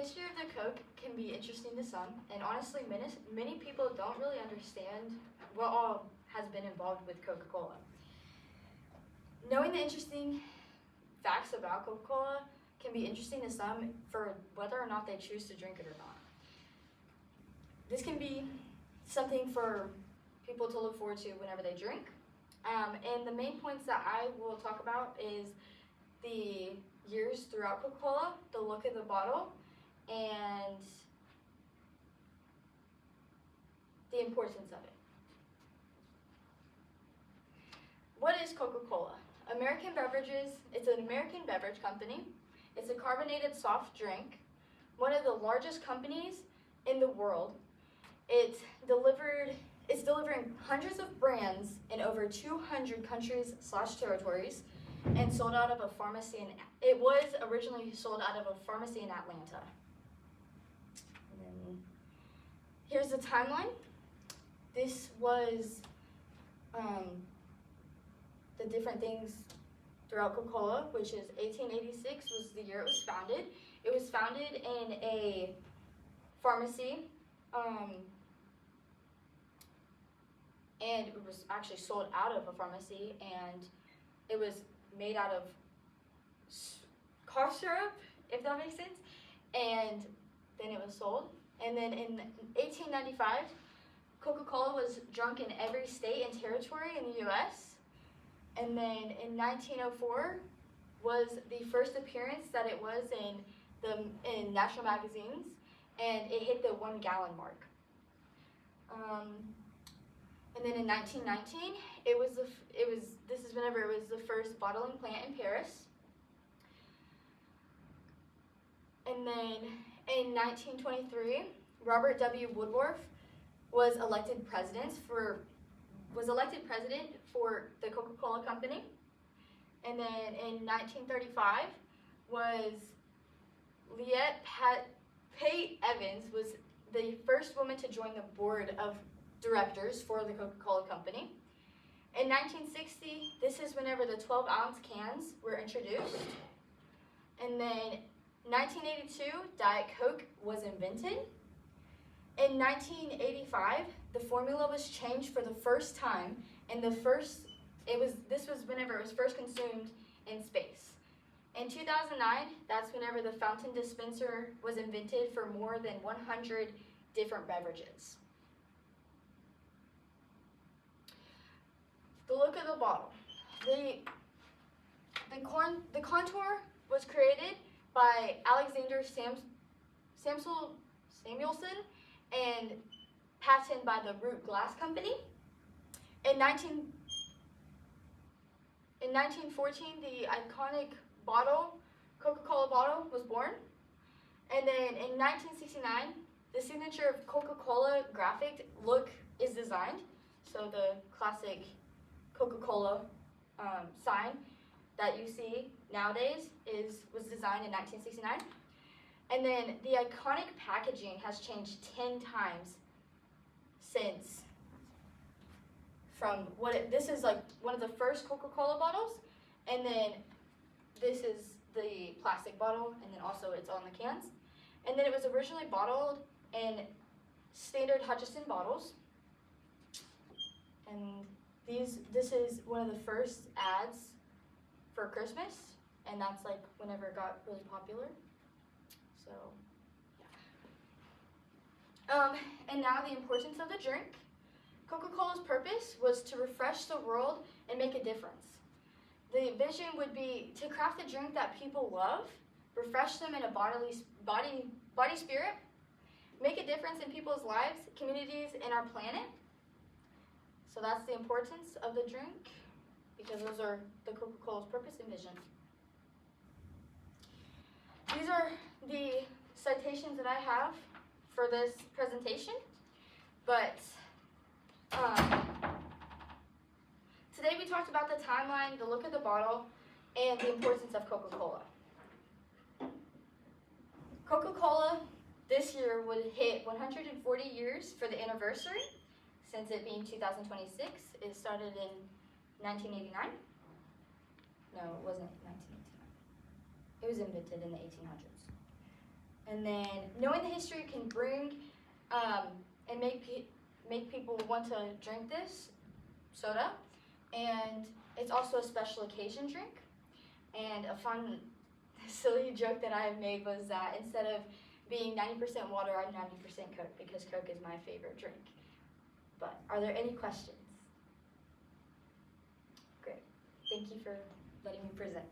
history of the Coke can be interesting to some, and honestly, many people don't really understand what all has been involved with Coca-Cola. Knowing the interesting facts about Coca-Cola can be interesting to some for whether or not they choose to drink it or not. This can be something for people to look forward to whenever they drink. And the main points that I will talk about is the years throughout Coca-Cola, the look of the bottle, and the importance of it. What is Coca-Cola? American Beverages, it's an American beverage company. It's a carbonated soft drink, one of the largest companies in the world. It's delivering hundreds of brands in over 200 countries/territories and sold out of a pharmacy it was originally sold out of a pharmacy in Atlanta. And then here's the timeline. This was the different things throughout Coca-Cola, which is 1886 was the year it was founded. It was founded in a pharmacy, and it was actually sold out of a pharmacy, and it was made out of cough syrup, if that makes sense, and then it was sold. And then in 1895, Coca-Cola was drunk in every state and territory in the U.S., and then in 1904 was the first appearance that it was in national magazines, and it hit the 1 gallon mark. And then in 1919, this is whenever it was the first bottling plant in Paris. And then in 1923, Robert W. Woodruff was elected president for the Coca-Cola Company. And then in 1935 was Liette Pate Evans was the first woman to join the board of directors for the Coca-Cola Company. In 1960, this is whenever the 12-ounce cans were introduced. And then 1982, Diet Coke was invented. In 1985, the formula was changed for the first time, and this was whenever it was first consumed in space. In 2009, that's whenever the fountain dispenser was invented for more than 100 different beverages. The look of the bottle. The contour was created by Alexander Samuelson and patented by the Root Glass Company. In 1914, the iconic Coca-Cola bottle was born. And then in 1969, the signature of Coca-Cola graphic look is designed. So the classic Coca-Cola sign that you see nowadays was designed in 1969. And then the iconic packaging has changed 10 times since this is like one of the first Coca-Cola bottles, and then this is the plastic bottle, and then also it's on the cans. And then it was originally bottled in standard Hutchison bottles. And this is one of the first ads for Christmas, and that's like whenever it got really popular. So, yeah. And now the importance of the drink. Coca-Cola's purpose was to refresh the world and make a difference. The vision would be to craft a drink that people love, refresh them in a body spirit, make a difference in people's lives, communities, and our planet. So that's the importance of the drink, because those are the Coca-Cola's purpose and vision. These are the citations that I have for this presentation, but today we talked about the timeline, the look of the bottle, and the importance of Coca-Cola. Coca-Cola this year would hit 140 years for the anniversary, since it being 2026. It started in 1989. No, it wasn't 1989. It was invented in the 1800s. 1889. And then knowing the history can bring and make people want to drink this soda. And it's also a special occasion drink. And a fun, silly joke that I made was that instead of being 90% water, I'm 90% Coke because Coke is my favorite drink. But are there any questions? Great. Thank you for letting me present.